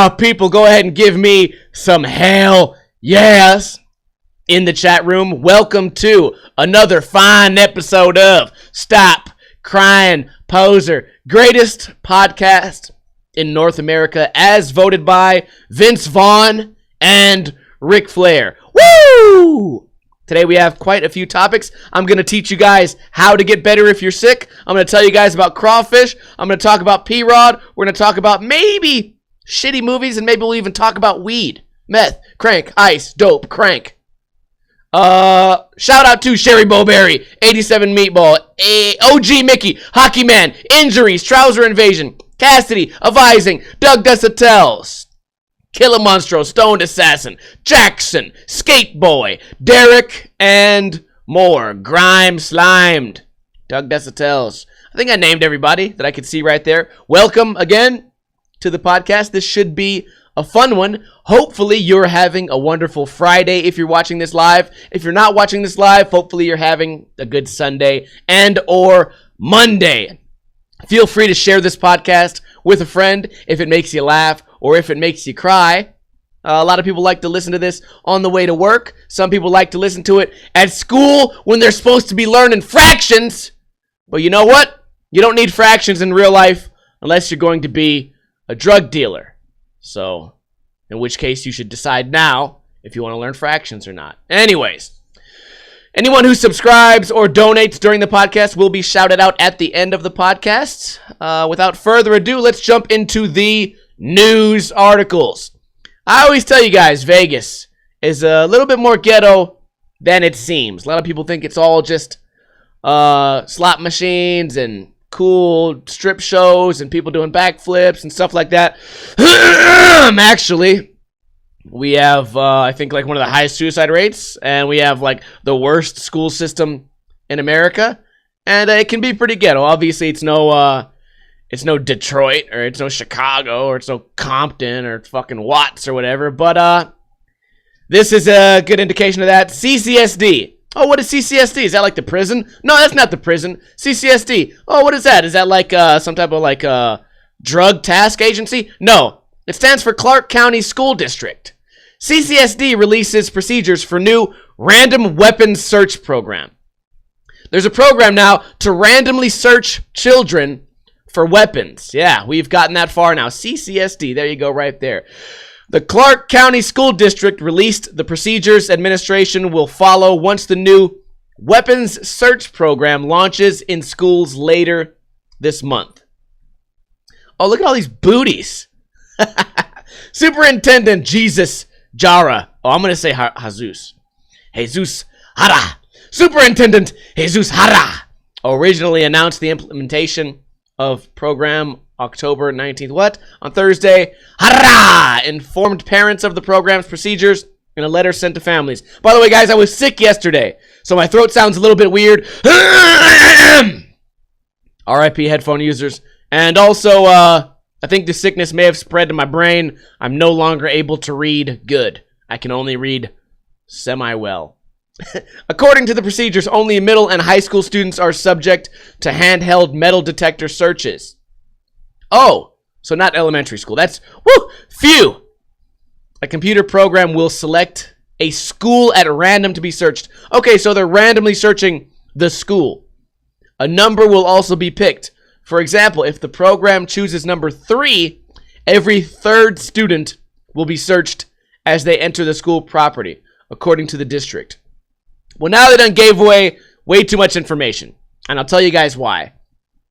now, people, go ahead and give me some hell yes in the chat room. Welcome to another fine episode of Stop Crying Poser, greatest podcast in North America, as voted by Vince Vaughn and Ric Flair. Woo! Today we have quite a few topics. I'm going to teach you guys how to get better if you're sick. I'm going to tell you guys about Crawfish. I'm going to talk about P-Rod. We're going to talk about maybe shitty movies, and maybe we'll even talk about weed, meth, crank, ice, dope, crank. Shout out to Sherry Bowberry, 87 Meatball, OG Mickey, Hockey Man, Injuries, Trouser Invasion, Cassidy, Avising, Doug Desautel, Killer Monstro, Stoned Assassin, Jackson, Skate Boy, Derek, and more. Grime Slimed, Doug Desautel. I think I named everybody that I could see right there. Welcome again to the podcast. This should be a fun one. Hopefully you're having a wonderful Friday if you're watching this live. If you're not watching this live, hopefully you're having a good Sunday and or Monday. Feel free to share this podcast with a friend if it makes you laugh or if it makes you cry. A lot of people like to listen to this on the way to work. Some people like to listen to it at school when they're supposed to be learning fractions. But you know what? You don't need fractions in real life unless you're going to be a drug dealer. So, in which case you should decide now if you want to learn fractions or not. Anyways, anyone who subscribes or donates during the podcast will be shouted out at the end of the podcast. Without further ado, let's jump into the news articles. I always tell you guys, Vegas is a little bit more ghetto than it seems. A lot of people think it's all just slot machines and cool strip shows and people doing backflips and stuff like that. Actually, we have, I think, like one of the highest suicide rates, and we have like the worst school system in America, and it can be pretty ghetto. Obviously, it's no Detroit, or it's no Chicago, or it's no Compton, or it's fucking Watts or whatever. But this is a good indication of that. CCSD. Oh, what is CCSD? Is that like the prison? No, that's not the prison. CCSD. Oh, what is that? Is that like some type of like drug task agency? No, it stands for Clark County School District. CCSD releases procedures for new random weapons search program. There's a program now to randomly search children for weapons. Yeah, we've gotten that far now. CCSD, there you go right there. The Clark County School District released the procedures administration will follow once the new weapons search program launches in schools later this month. Oh, look at all these booties. Superintendent Jesus Jara. Oh, I'm going to say Jesus. Jesus Hara. Superintendent Jesus Hara originally announced the implementation of program October 19th. On Thursday, Hara informed parents of the program's procedures in a letter sent to families. By the way, guys, I was sick yesterday, so my throat sounds a little bit weird. RIP headphone users. And also, I think the sickness may have spread to my brain. I'm no longer able to read good. I can only read semi-well. According to the procedures, only middle and high school students are subject to handheld metal detector searches. Oh, so not elementary school. That's, woo, phew. A computer program will select a school at random to be searched. Okay, so they're randomly searching the school. A number will also be picked. For example, if the program chooses number 3, every third student will be searched as they enter the school property, according to the district. Well, now they done gave away way too much information, and I'll tell you guys why.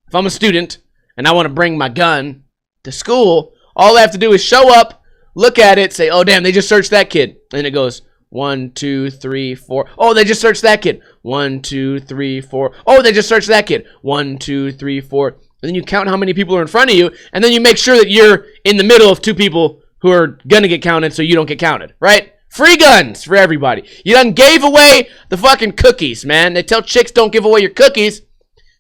If I'm a student and I want to bring my gun to school, all I have to do is show up, look at it, say, oh, damn, they just searched that kid. And it goes 1, 2, 3, 4. Oh, they just searched that kid. 1, 2, 3, 4. Oh, they just searched that kid. 1, 2, 3, 4. And then you count how many people are in front of you, and then you make sure that you're in the middle of 2 people who are going to get counted so you don't get counted, right? Free guns for everybody. You done gave away the fucking cookies, man. They tell chicks don't give away your cookies.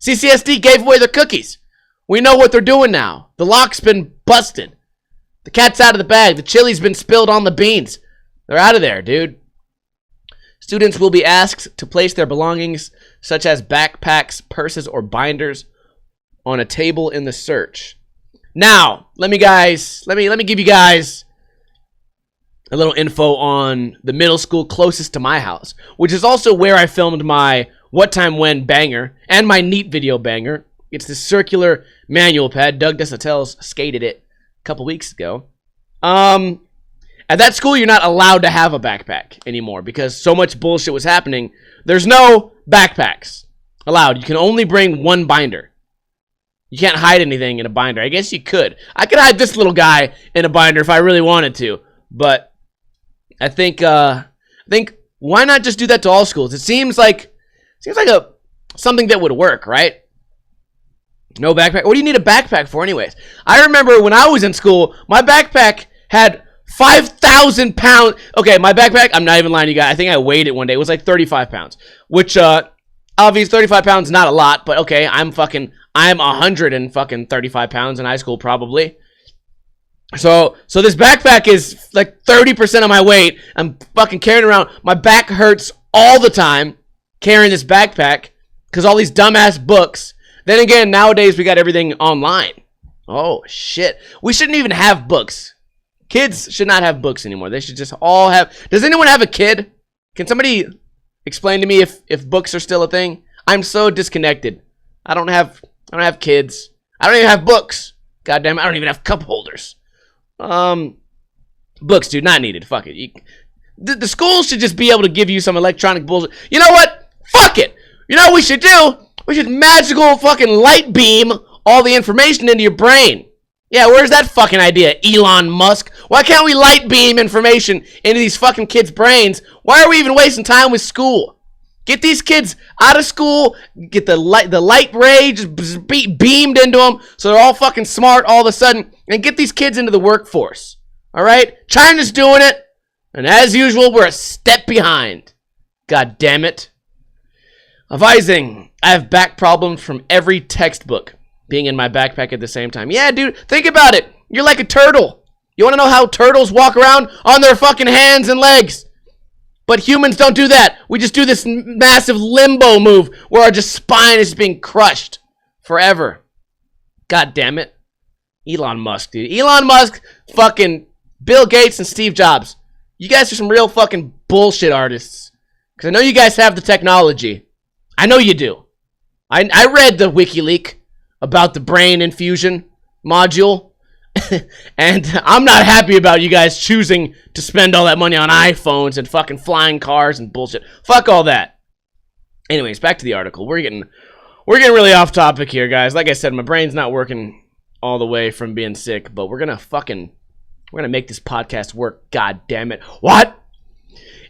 CCSD gave away their cookies. We know what they're doing now. The lock's been busted. The cat's out of the bag. The chili's been spilled on the beans. They're out of there, dude. Students will be asked to place their belongings, such as backpacks, purses, or binders, on a table in the search. Now, let me give you guys a little info on the middle school closest to my house, which is also where I filmed my What Time When banger and my Neat video banger. It's this circular manual pad. Doug Desautel's skated it a couple weeks ago. At that school, you're not allowed to have a backpack anymore because so much bullshit was happening. There's no backpacks allowed. You can only bring one binder. You can't hide anything in a binder. I guess you could. I could hide this little guy in a binder if I really wanted to, but I think why not just do that to all schools? It seems like something that would work, right? No backpack. What do you need a backpack for anyways? I remember when I was in school, my backpack had 5,000 pounds. Okay, my backpack, I'm not even lying to you guys. I think I weighed it one day. It was like 35 pounds, which, obviously 35 pounds is not a lot, but okay, I'm 135 pounds in high school probably. So this backpack is like 30% of my weight. I'm fucking carrying around. My back hurts all the time carrying this backpack because all these dumbass books. Then again, nowadays we got everything online. Oh, shit. We shouldn't even have books. Kids should not have books anymore. They should just all have... Does anyone have a kid? Can somebody explain to me if books are still a thing? I'm so disconnected. I don't have kids. I don't even have books. God damn it, I don't even have cup holders. Books, dude, not needed. Fuck it. The schools should just be able to give you some electronic bullshit. You know what? Fuck it. You know what we should do? We should magical fucking light beam all the information into your brain. Yeah, where's that fucking idea, Elon Musk? Why can't we light beam information into these fucking kids' brains? Why are we even wasting time with school? Get these kids out of school, get the light ray just beamed into them so they're all fucking smart all of a sudden, and get these kids into the workforce. All right? China's doing it, and as usual, we're a step behind. God damn it. Advising, I have back problems from every textbook being in my backpack at the same time. Yeah, dude, think about it. You're like a turtle. You want to know how turtles walk around? On their fucking hands and legs. But humans don't do that. We just do this massive limbo move where our just spine is being crushed forever. God damn it. Elon Musk, dude. Elon Musk, fucking Bill Gates and Steve Jobs. You guys are some real fucking bullshit artists. Because I know you guys have the technology. I know you do. I read the WikiLeaks about the brain infusion module. And I'm not happy about you guys choosing to spend all that money on iPhones and fucking flying cars and bullshit. Fuck all that. Anyways, back to the article. We're getting really off topic here, guys. Like I said, my brain's not working all the way from being sick, but we're gonna make this podcast work. God damn it. What?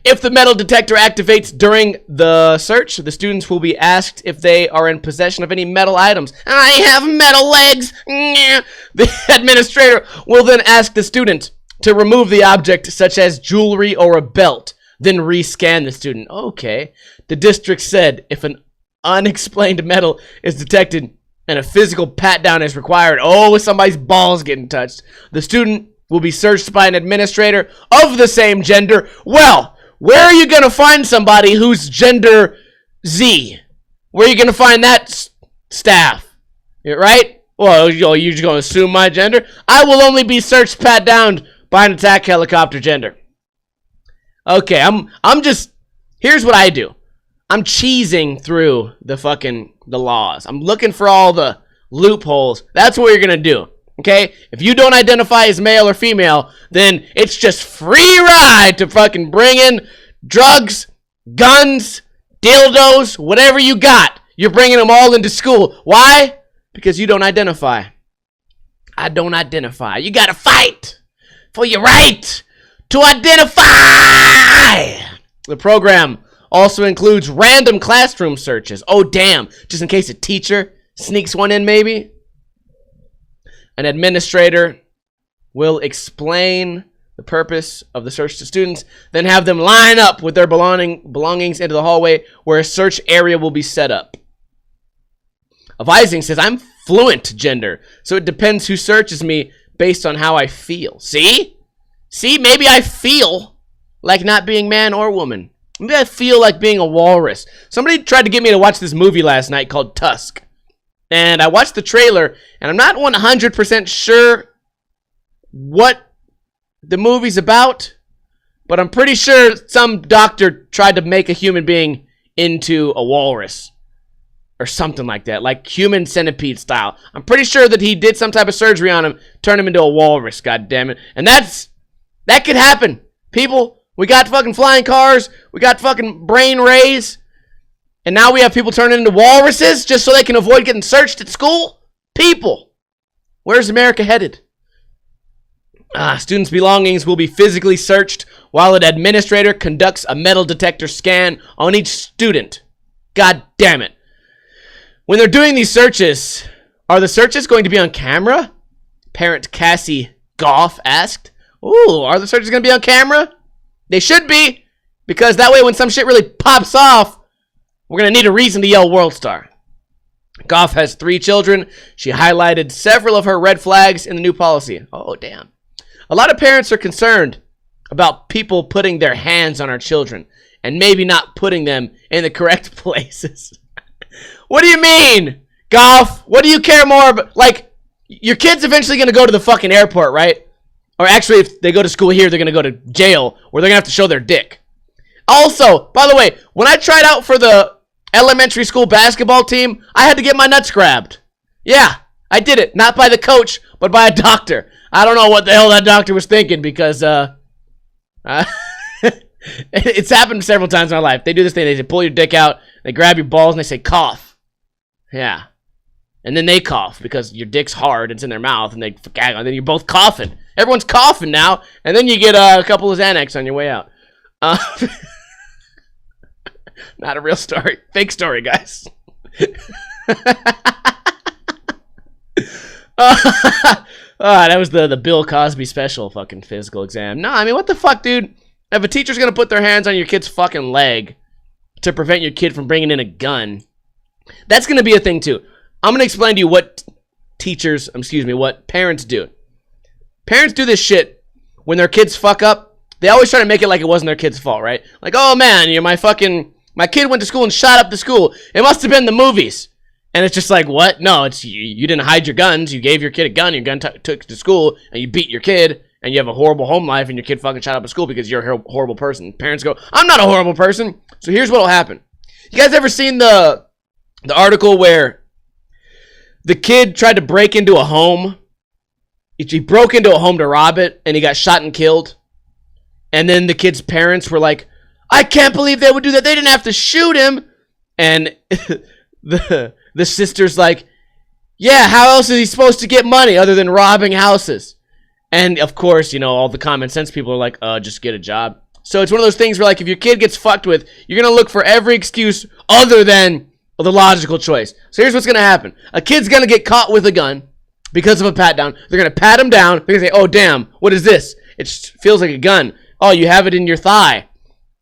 If the metal detector activates during the search, the students will be asked if they are in possession of any metal items. I have metal legs. The administrator will then ask the student to remove the object, such as jewelry or a belt, then rescan the student. Okay. The district said if an unexplained metal is detected and a physical pat-down is required, somebody's balls getting touched, the student will be searched by an administrator of the same gender. Well, where are you going to find somebody who's gender Z? Where are you going to find that staff? Right? Well, you're just going to assume my gender? I will only be searched, pat down by an attack helicopter gender. Okay, here's what I do. I'm cheesing through the laws. I'm looking for all the loopholes. That's what you're going to do. Okay? If you don't identify as male or female, then it's just free ride to fucking bring in drugs, guns, dildos, whatever you got. You're bringing them all into school. Why? Because you don't identify. I don't identify. You gotta fight for your right to identify. The program also includes random classroom searches. Oh, damn. Just in case a teacher sneaks one in, maybe. An administrator will explain the purpose of the search to students, then have them line up with their belongings into the hallway where a search area will be set up. Advising says, I'm fluent gender, so it depends who searches me based on how I feel. See? Maybe I feel like not being man or woman. Maybe I feel like being a walrus. Somebody tried to get me to watch this movie last night called Tusk. And I watched the trailer, and I'm not 100% sure what the movie's about, but I'm pretty sure some doctor tried to make a human being into a walrus or something like that, like human centipede style. I'm pretty sure that he did some type of surgery on him, turn him into a walrus, god damn it. And that could happen. People, we got fucking flying cars, we got fucking brain rays, and now we have people turning into walruses just so they can avoid getting searched at school? People, where's America headed? Students' belongings will be physically searched while an administrator conducts a metal detector scan on each student. God damn it. When they're doing these searches, are the searches going to be on camera? Parent Cassie Goff asked. Ooh, are the searches going to be on camera? They should be, because that way when some shit really pops off, we're going to need a reason to yell World Star. Goff has 3 children. She highlighted several of her red flags in the new policy. Oh, damn. A lot of parents are concerned about people putting their hands on our children and maybe not putting them in the correct places. What do you mean, Goff? What do you care more about? Like, your kid's eventually going to go to the fucking airport, right? Or actually, if they go to school here, they're going to go to jail where they're going to have to show their dick. Also, by the way, when I tried out for the elementary school basketball team, I had to get my nuts grabbed. Yeah, I did it. Not by the coach, but by a doctor. I don't know what the hell that doctor was thinking because it's happened several times in my life. They do this thing. They say, pull your dick out. They grab your balls and they say, cough. Yeah. And then they cough because your dick's hard. It's in their mouth and they gag. And then you're both coughing. Everyone's coughing now. And then you get a couple of Xanax on your way out. Not a real story. Fake story, guys. That was the Bill Cosby special fucking physical exam. No, I mean, what the fuck, dude? If a teacher's gonna put their hands on your kid's fucking leg to prevent your kid from bringing in a gun, that's gonna be a thing too. I'm gonna explain to you what what parents do. Parents do this shit when their kids fuck up. They always try to make it like it wasn't their kid's fault, right? Like, oh man, my kid went to school and shot up the school. It must have been the movies. And it's just like, what? No, it's you didn't hide your guns. You gave your kid a gun. Your gun took to school, and you beat your kid, and you have a horrible home life, and your kid fucking shot up at school because you're a horrible person. Parents go, I'm not a horrible person. So here's what'll happen. You guys ever seen the article where the kid tried to break into a home? He broke into a home to rob it, and he got shot and killed. And then the kid's parents were like, I can't believe they would do that. They didn't have to shoot him. And the sister's like, yeah, how else is he supposed to get money other than robbing houses? And of course, all the common sense people are like, just get a job. So it's one of those things where, like, if your kid gets fucked with, you're going to look for every excuse other than the logical choice. So here's what's going to happen. A kid's going to get caught with a gun because of a pat down. They're going to pat him down. They're going to say, oh, damn, what is this? It feels like a gun. Oh, you have it in your thigh.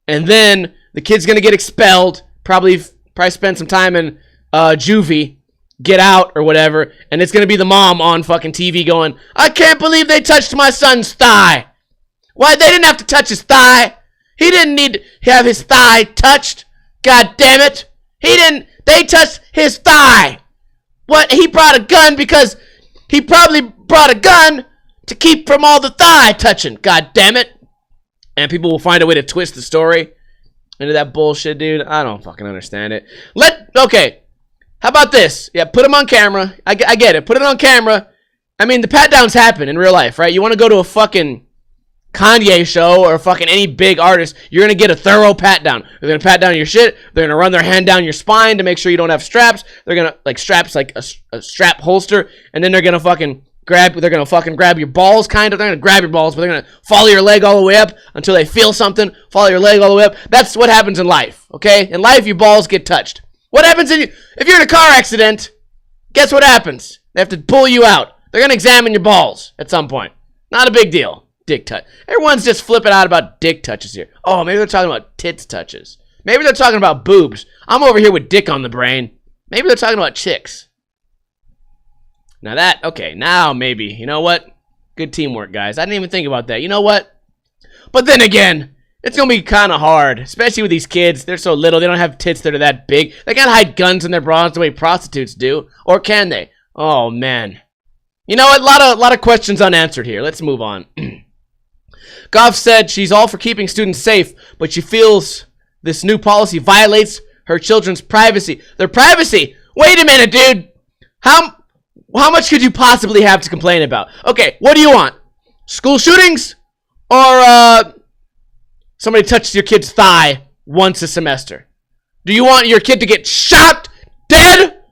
And then the kid's going to get expelled, probably spend some time in juvie, get out or whatever, and it's going to be the mom on fucking TV going, I can't believe they touched my son's thigh. Why? They didn't have to touch his thigh. He didn't need to have his thigh touched. God damn it. They touched his thigh. What? He brought a gun because he probably brought a gun to keep from all the thigh touching. God damn it. And people will find a way to twist the story into that bullshit, dude. I don't fucking understand it. Okay. How about this? Yeah, put him on camera. I get it. Put it on camera. I mean, the pat downs happen in real life, right? You want to go to a fucking Kanye show or fucking any big artist, you're going to get a thorough pat down. They're going to pat down your shit. They're going to run their hand down your spine to make sure you don't have straps. They're going to, like, straps, like a strap holster. And then they're going to fucking grab your balls, kind of. They're going to grab your balls, but they're going to follow your leg all the way up until they feel something. Follow your leg all the way up. That's what happens in life, okay? In life, your balls get touched. What happens if you're in a car accident? Guess what happens? They have to pull you out. They're going to examine your balls at some point. Not a big deal. Dick touch. Everyone's just flipping out about dick touches here. Oh, maybe they're talking about tits touches. Maybe they're talking about boobs. I'm over here with dick on the brain. Maybe they're talking about chicks. Now maybe. You know what? Good teamwork, guys. I didn't even think about that. You know what? But then again, It's going to be kind of hard, especially with these kids. They're so little. They don't have tits that are that big. They can't hide guns in their bras the way prostitutes do. Or can they? Oh, man. You know what? A lot of questions unanswered here. Let's move on. Goff said she's all for keeping students safe, but she feels this new policy violates her children's privacy. Their privacy? Wait a minute, dude. How much could you possibly have to complain about? Okay, what do you want? School shootings? Or, somebody touched your kid's thigh once a semester? Do you want your kid to get shot dead?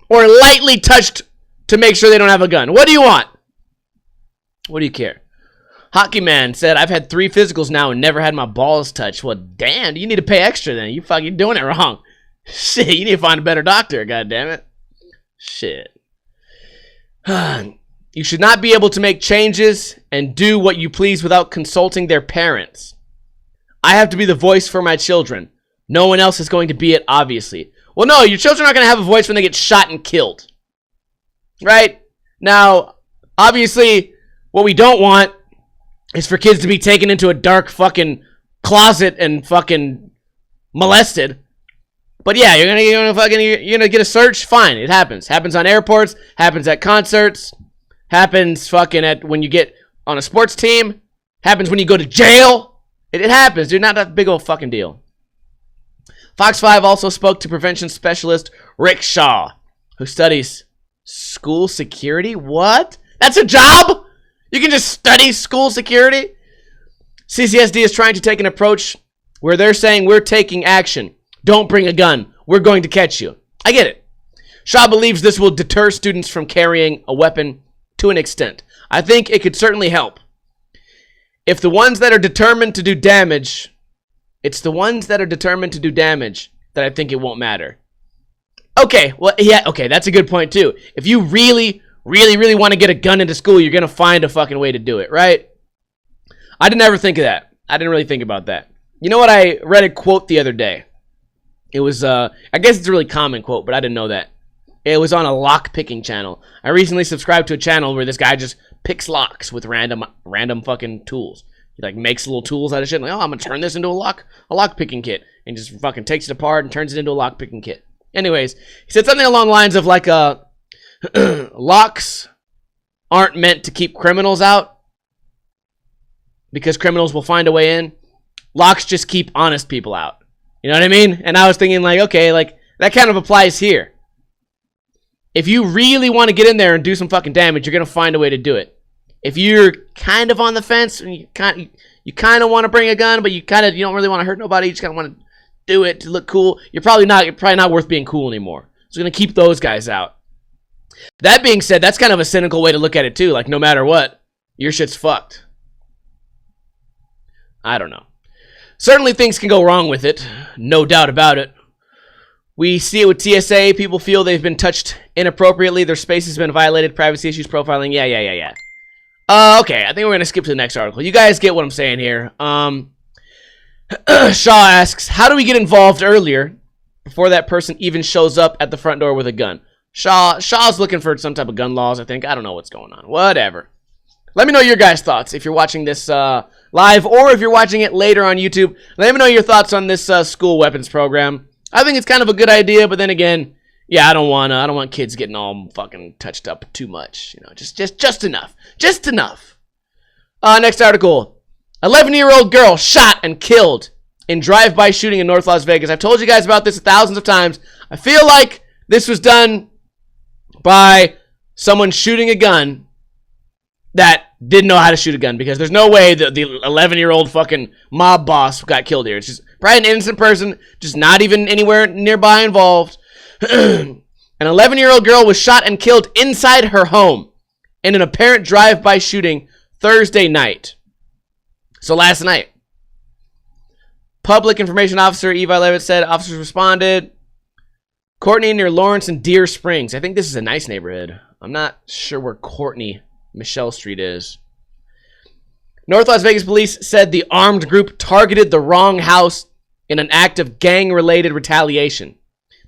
Or lightly touched to make sure they don't have a gun? What do you want? What do you care? Hockey Man said, I've had 3 physicals now and never had my balls touched. Well, damn, you need to pay extra then. You fucking doing it wrong. Shit, you need to find a better doctor, goddammit. Shit. You should not be able to make changes and do what you please without consulting their parents. I have to be the voice for my children. No one else is going to be it, obviously. Well, no, your children aren't going to have a voice when they get shot and killed. Right? Now, obviously, what we don't want is for kids to be taken into a dark fucking closet and fucking molested. But yeah, you're gonna get a search. Fine, it happens. Happens on airports. Happens at concerts. Happens fucking at when you get on a sports team. Happens when you go to jail. It happens, dude. Not that big old fucking deal. Fox 5 also spoke to prevention specialist Rick Shaw, who studies school security. What? That's a job? You can just study school security? CCSD is trying to take an approach where they're saying we're taking action. Don't bring a gun. We're going to catch you. I get it. Shaw believes this will deter students from carrying a weapon to an extent. I think it could certainly help. If the ones that are determined to do damage, it's the ones that are determined to do damage that I think it won't matter. Okay, well, yeah, okay, that's a good point too. If you really want to get a gun into school, you're going to find a fucking way to do it, right? I didn't ever think of that. I didn't really think about that. You know what? I read a quote the other day. It was, I guess it's a really common quote, but I didn't know that. It was on a lock picking channel. I recently subscribed to a channel where this guy just picks locks with random fucking tools. He like makes little tools out of shit. Like, oh, I'm gonna turn this into a lock picking kit, and just fucking takes it apart and turns it into a lock picking kit. Anyways, he said something along the lines of like, locks aren't meant to keep criminals out because criminals will find a way in. Locks just keep honest people out. You know what I mean? And I was thinking like, okay, like that kind of applies here. If you really want to get in there and do some fucking damage, you're going to find a way to do it. If you're kind of on the fence and you kind of want to bring a gun, but you don't really want to hurt nobody, you just kind of want to do it to look cool, you're probably not worth being cool anymore. So we're going to keep those guys out. That being said, that's kind of a cynical way to look at it too. Like no matter what, your shit's fucked. I don't know. Certainly things can go wrong with it. No doubt about it. We see it with TSA. People feel they've been touched inappropriately. Their space has been violated. Privacy issues, profiling. Yeah. Okay, I think we're going to skip to the next article. You guys get what I'm saying here. Shaw asks, how do we get involved earlier before that person even shows up at the front door with a gun? Shaw's looking for some type of gun laws, I think. I don't know what's going on. Whatever. Let me know your guys' thoughts if you're watching this live or if you're watching it later on YouTube. Let me know your thoughts on this school weapons program. I think it's kind of a good idea, but then again, yeah, I don't want kids getting all fucking touched up too much. You know, just enough. Just enough. Next article. 11-year-old girl shot and killed in drive-by shooting in North Las Vegas. I've told you guys about this thousands of times. I feel like this was done by someone shooting a gun that didn't know how to shoot a gun, because there's no way that the 11-year-old fucking mob boss got killed here. It's just probably an innocent person, just not even anywhere nearby involved. An 11-year-old girl was shot and killed inside her home in an apparent drive-by shooting Thursday night. So last night. Public Information Officer Eva Levitt said officers responded. Courtney near Lawrence and Deer Springs. I think this is a nice neighborhood. I'm not sure where Courtney Michelle Street is. North Las Vegas police said the armed group targeted the wrong house in an act of gang-related retaliation.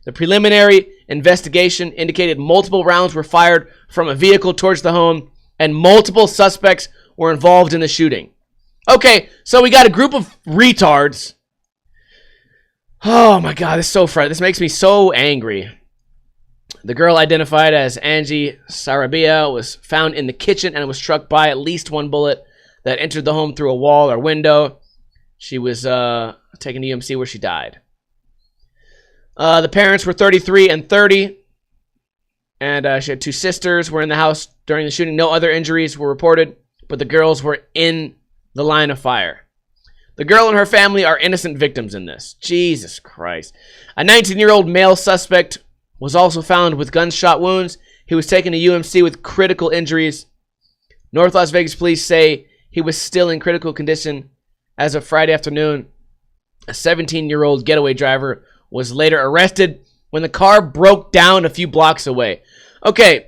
The preliminary investigation indicated multiple rounds were fired from a vehicle towards the home and multiple suspects were involved in the shooting. Okay, so we got a group of retards. Oh my god, this is so frustrating. This makes me so angry. The girl identified as Angie Sarabia was found in the kitchen and was struck by at least one bullet that entered the home through a wall or window. She was taken to UMC where she died. The parents were 33 and 30. And she had 2 sisters were in the house during the shooting. No other injuries were reported, but the girls were in the line of fire. The girl and her family are innocent victims in this. Jesus Christ. A 19-year-old male suspect was also found with gunshot wounds. He was taken to UMC with critical injuries. North Las Vegas police say he was still in critical condition as of Friday afternoon. A 17-year-old getaway driver was later arrested when the car broke down a few blocks away. Okay,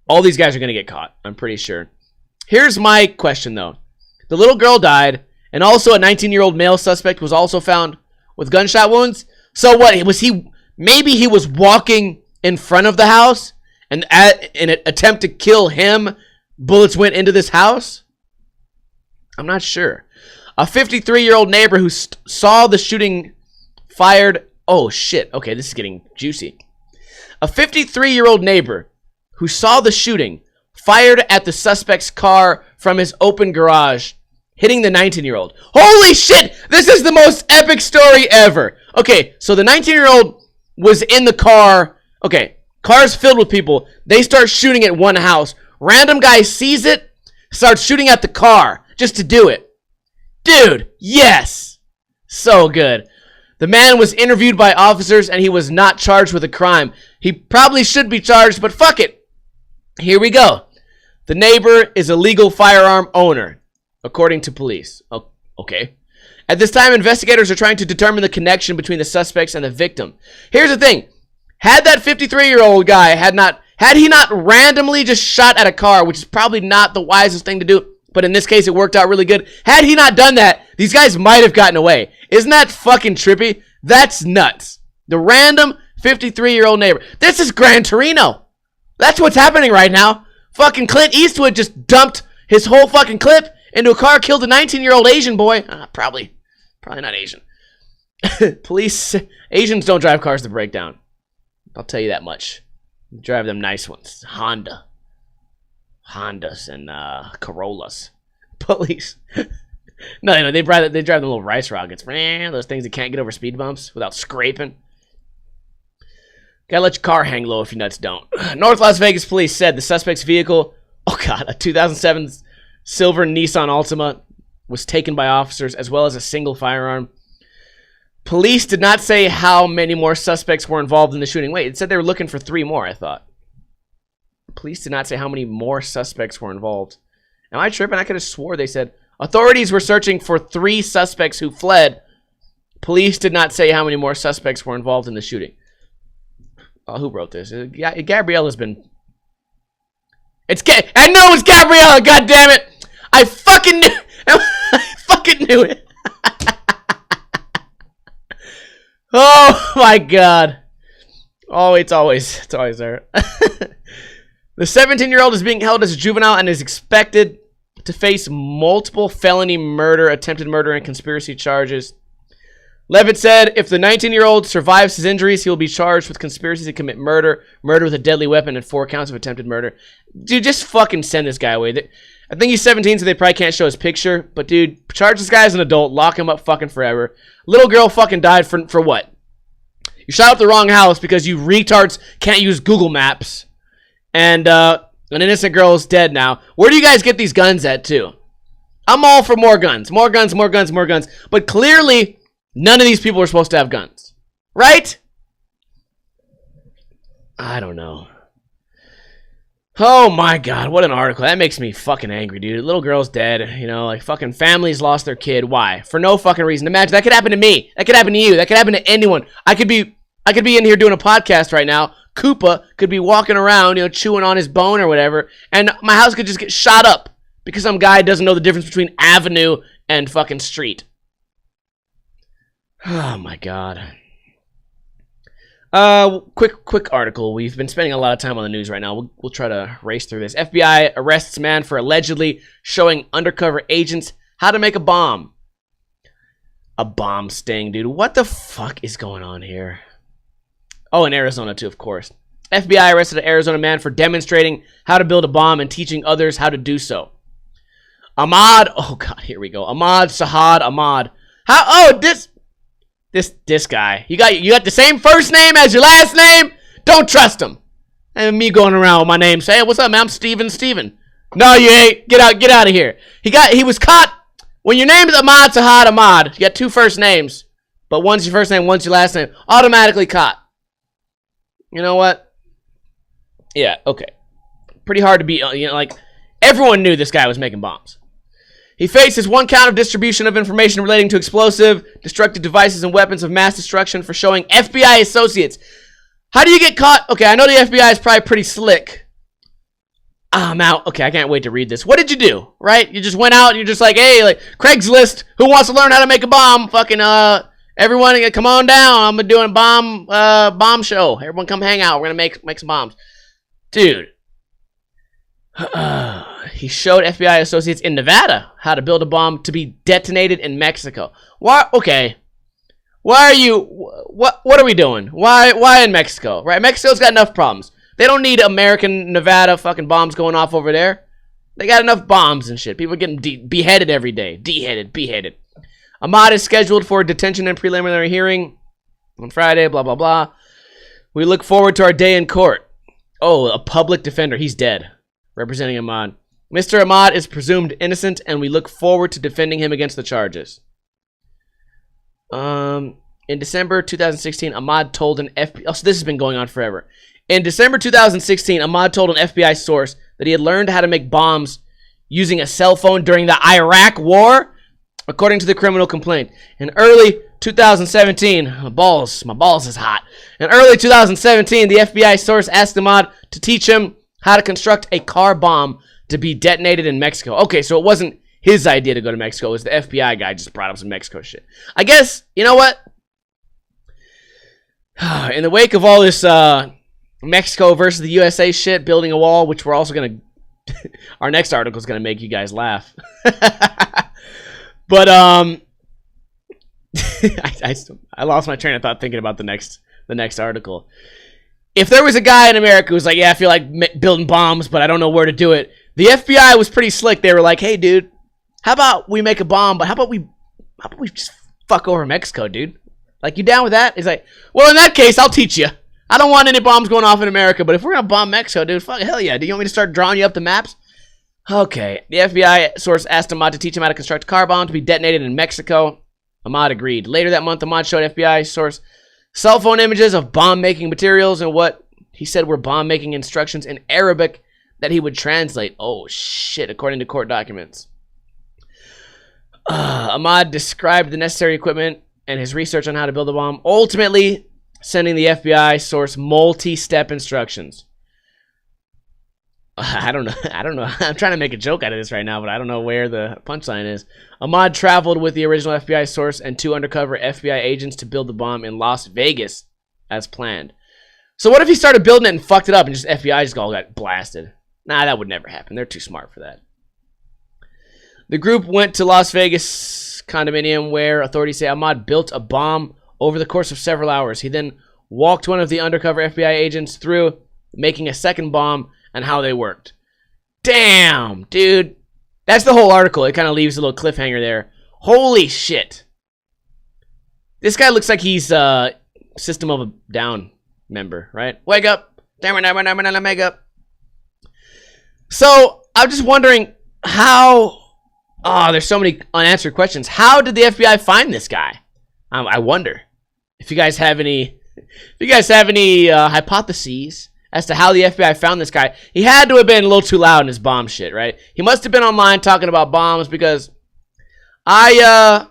all these guys are going to get caught, I'm pretty sure. Here's my question, though. The little girl died, and also a 19-year-old male suspect was also found with gunshot wounds. So what, was he, maybe he was walking in front of the house, and in an attempt to kill him, bullets went into this house? I'm not sure. A 53-year-old neighbor who saw the shooting fired... Oh, shit. Okay, this is getting juicy. A 53-year-old neighbor who saw the shooting fired at the suspect's car from his open garage, hitting the 19-year-old. Holy shit! This is the most epic story ever. Okay, so the 19-year-old was in the car. Okay, car's filled with people. They start shooting at one house. Random guy sees it, starts shooting at the car just to do it. Dude, yes! So good. The man was interviewed by officers and he was not charged with a crime. He probably should be charged, but fuck it. Here we go. The neighbor is a legal firearm owner, according to police. Oh, okay. At this time, investigators are trying to determine the connection between the suspects and the victim. Here's the thing. Had that 53-year-old guy had he not randomly just shot at a car, which is probably not the wisest thing to do, but in this case, it worked out really good. Had he not done that, these guys might have gotten away. Isn't that fucking trippy? That's nuts. The random 53-year-old neighbor. This is Gran Torino. That's what's happening right now. Fucking Clint Eastwood just dumped his whole fucking clip into a car, killed a 19-year-old Asian boy. Probably not Asian. Police, Asians don't drive cars to break down. I'll tell you that much. Drive them nice ones. Hondas and Corollas. Police. No, they drive the little rice rockets. Those things that can't get over speed bumps without scraping. Gotta let your car hang low if your nuts don't. North Las Vegas police said the suspect's vehicle, a 2007 silver Nissan Altima, was taken by officers as well as a single firearm. Police did not say how many more suspects were involved in the shooting. Wait, it said they were looking for 3 more, I thought. Police did not say how many more suspects were involved. Am I tripping? I could have swore they said authorities were searching for 3 suspects who fled. Police did not say how many more suspects were involved in the shooting. Oh, who wrote this? Gabriella's been... I know it's Gabriella, goddammit! I fucking knew... I fucking knew it! Oh my god. Oh, it's always there. The 17-year-old is being held as a juvenile and is expected to face multiple felony murder, attempted murder, and conspiracy charges. Levitt said if the 19-year-old survives his injuries, he will be charged with conspiracy to commit murder, murder with a deadly weapon, and 4 counts of attempted murder. Dude, just fucking send this guy away. I think he's 17, so they probably can't show his picture. But dude, charge this guy as an adult, lock him up fucking forever. Little girl fucking died for what? You shot up the wrong house because you retards can't use Google Maps. And an innocent girl is dead now. Where do you guys get these guns at, too? I'm all for more guns. More guns, more guns, more guns. But clearly, none of these people are supposed to have guns. Right? I don't know. Oh my god, what an article. That makes me fucking angry, dude. Little girl's dead. You know, like fucking families lost their kid. Why? For no fucking reason. Imagine, that could happen to me. That could happen to you. That could happen to anyone. I could be in here doing a podcast right now. Koopa could be walking around, you know, chewing on his bone or whatever, and my house could just get shot up because some guy doesn't know the difference between avenue and fucking street. Oh my god. Quick article. We've been spending a lot of time on the news right now. We'll try to race through this. FBI arrests man for allegedly showing undercover agents how to make a bomb. A bomb sting, dude. What the fuck is going on here? Oh, in Arizona too, of course. FBI arrested an Arizona man for demonstrating how to build a bomb and teaching others how to do so. Ahmad, oh god, here we go. Ahmad. How? Oh, this guy. You got the same first name as your last name? Don't trust him. And me going around with my name saying, "What's up, man? I'm Steven. No, you ain't. Get out of here. He was caught. When your name is Ahmad, you got two first names, but one's your first name, one's your last name. Automatically caught. You know what? Yeah, okay. Pretty hard to beat. Like, everyone knew this guy was making bombs. He faces 1 count of distribution of information relating to explosive, destructive devices and weapons of mass destruction for showing FBI associates. How do you get caught? Okay, I know the FBI is probably pretty slick. I'm out. Okay, I can't wait to read this. What did you do? Right? You just went out and you're just like, hey, like, Craigslist, who wants to learn how to make a bomb? Fucking, everyone, come on down. I'm doing a bomb show. Everyone come hang out. We're gonna make some bombs. Dude. He showed FBI associates in Nevada how to build a bomb to be detonated in Mexico. Why? Okay. Why are you? What are we doing? Why in Mexico? Right? Mexico's got enough problems. They don't need American Nevada fucking bombs going off over there. They got enough bombs and shit. People are getting beheaded every day. Beheaded. Ahmad is scheduled for detention and preliminary hearing on Friday. Blah blah blah. We look forward to our day in court. Oh, a public defender. He's dead. Representing Ahmad. Mr. Ahmad is presumed innocent, and we look forward to defending him against the charges. In December 2016, Ahmad told an FBI... Oh, so this has been going on forever. In December 2016, Ahmad told an FBI source that he had learned how to make bombs using a cell phone during the Iraq War, according to the criminal complaint. In early 2017, my balls is hot. In early 2017, the FBI source asked Ahmad to teach him how to construct a car bomb to be detonated in Mexico. Okay, so it wasn't his idea to go to Mexico. It was the FBI guy just brought up some Mexico shit. I guess, you know what? In the wake of all this Mexico versus the USA shit, building a wall, which we're also going to... our next article is going to make you guys laugh. But, I lost my train of thought thinking about the next article. If there was a guy in America who's like, yeah, I feel like building bombs, but I don't know where to do it. The FBI was pretty slick. They were like, hey, dude, how about we make a bomb, but how about we just fuck over Mexico, dude? Like, you down with that? He's like, well, in that case, I'll teach you. I don't want any bombs going off in America, but if we're going to bomb Mexico, dude, fuck, hell yeah. Do you want me to start drawing you up the maps? Okay. The FBI source asked Ahmad to teach him how to construct a car bomb to be detonated in Mexico. Ahmad agreed. Later that month, Ahmad showed FBI source cell phone images of bomb-making materials and what he said were bomb-making instructions in Arabic that he would translate. Oh, shit, according to court documents. Ahmad described the necessary equipment and his research on how to build a bomb, ultimately sending the FBI source multi-step instructions. I don't know. I'm trying to make a joke out of this right now, but I don't know where the punchline is. Ahmad traveled with the original FBI source and 2 undercover FBI agents to build the bomb in Las Vegas as planned. So what if he started building it and fucked it up and just FBI just all got blasted? Nah, that would never happen. They're too smart for that. The group went to Las Vegas condominium where authorities say Ahmad built a bomb over the course of several hours. He then walked one of the undercover FBI agents through making a second bomb and how they worked. Damn, dude. That's the whole article. It kind of leaves a little cliffhanger there. Holy shit. This guy looks like he's System of a Down member, right? Wake up. Wake up. So, I'm just wondering how... Oh, there's so many unanswered questions. How did the FBI find this guy? I wonder. If you guys have any... hypotheses as to how the FBI found this guy. He had to have been a little too loud in his bomb shit, right? He must have been online talking about bombs because oh,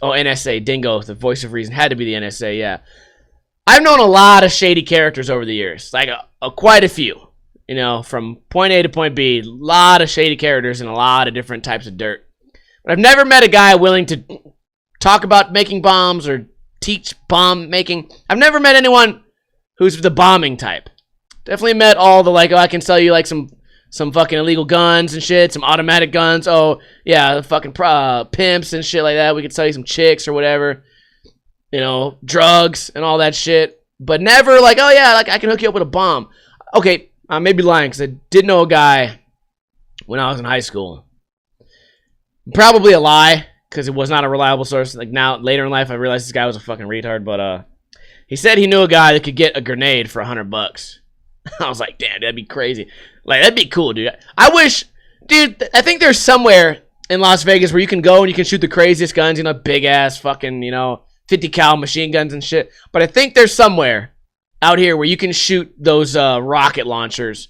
NSA, Dingo, the voice of reason. Had to be the NSA, yeah. I've known a lot of shady characters over the years. Like, quite a few. You know, from point A to point B. A lot of shady characters and a lot of different types of dirt. But I've never met a guy willing to talk about making bombs or teach bomb making. I've never met anyone who's the bombing type. Definitely met all the, like, oh, I can sell you, like, some fucking illegal guns and shit, some automatic guns. Oh, yeah, fucking pimps and shit like that. We could sell you some chicks or whatever. You know, drugs and all that shit. But never, like, oh, yeah, like, I can hook you up with a bomb. Okay, I may be lying because I did know a guy when I was in high school. Probably a lie because it was not a reliable source. Like, now, later in life, I realized this guy was a fucking retard. But he said he knew a guy that could get a grenade for $100. I was like, damn, that'd be crazy. Like, that'd be cool, dude. I wish, dude, I think there's somewhere in Las Vegas where you can go and you can shoot the craziest guns, you know, big-ass fucking, you know, 50 cal machine guns and shit. But I think there's somewhere out here where you can shoot those rocket launchers.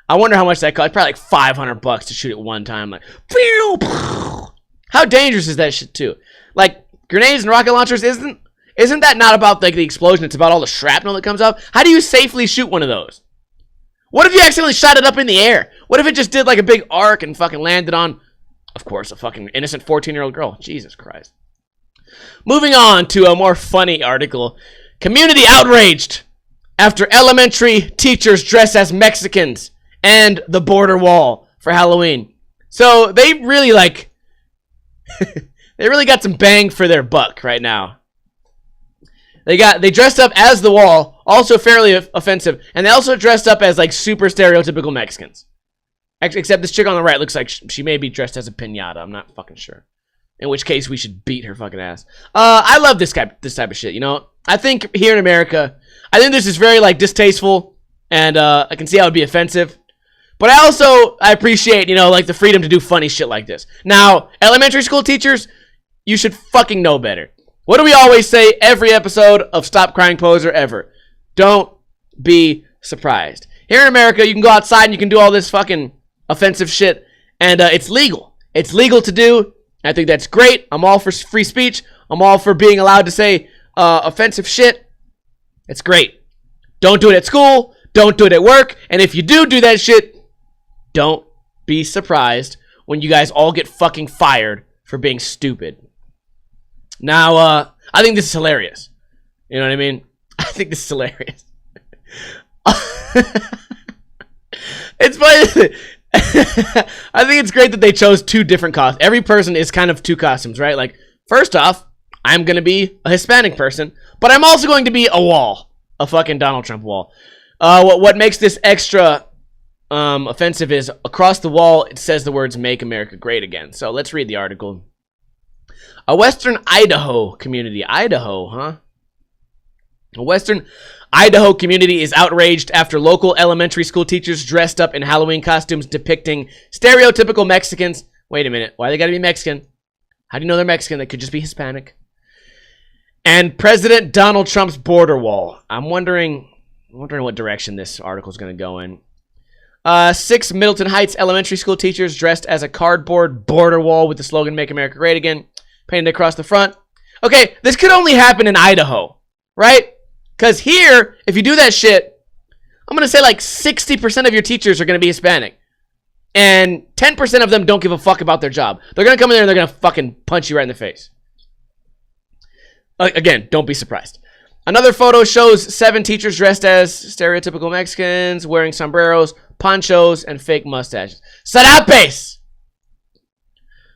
I wonder how much that costs. Probably like $500 to shoot it one time. Like, how dangerous is that shit, too? Like, grenades and rocket launchers, isn't that not about, like, the explosion? It's about all the shrapnel that comes out. How do you safely shoot one of those? What if you accidentally shot it up in the air? What if it just did like a big arc and fucking landed on, of course, a fucking innocent 14-year-old girl? Jesus Christ. Moving on to a more funny article. Community outraged after elementary teachers dress as Mexicans and the border wall for Halloween. So they really like, they really got some bang for their buck right now. They dressed up as the wall, also fairly offensive, and they also dressed up as like super stereotypical Mexicans. Except this chick on the right looks like she may be dressed as a piñata. I'm not fucking sure. In which case we should beat her fucking ass. I love this type of shit. You know, I think here in America, I think this is very like distasteful, and I can see how it would be offensive. But I appreciate, you know, like the freedom to do funny shit like this. Now, elementary school teachers, you should fucking know better. What do we always say every episode of Stop Crying Poser ever? Don't be surprised. Here in America, you can go outside and you can do all this fucking offensive shit, and it's legal. It's legal to do. I think that's great. I'm all for free speech. I'm all for being allowed to say offensive shit. It's great. Don't do it at school. Don't do it at work. And if you do that shit, don't be surprised when you guys all get fucking fired for being stupid. Now, I think this is hilarious. You know what I mean? I think this is hilarious. It's funny. I think it's great that they chose two different costumes. Every person is kind of two costumes, right? Like, first off, I'm going to be a Hispanic person, but I'm also going to be a wall. A fucking Donald Trump wall. What makes this extra offensive is across the wall, it says the words, "Make America Great Again." So let's read the article. A Western Idaho community. Idaho, huh? A Western Idaho community is outraged after local elementary school teachers dressed up in Halloween costumes depicting stereotypical Mexicans. Wait a minute. Why they gotta be Mexican? How do you know they're Mexican? They could just be Hispanic. And President Donald Trump's border wall. I'm wondering what direction this article is going to go in. 6 Middleton Heights elementary school teachers dressed as a cardboard border wall with the slogan "Make America Great Again" painted across the front. Okay, this could only happen in Idaho, right? Because here, if you do that shit, I'm going to say like 60% of your teachers are going to be Hispanic. And 10% of them don't give a fuck about their job. They're going to come in there and they're going to fucking punch you right in the face. Again, don't be surprised. Another photo shows 7 teachers dressed as stereotypical Mexicans, wearing sombreros, ponchos, and fake mustaches. Sarapes!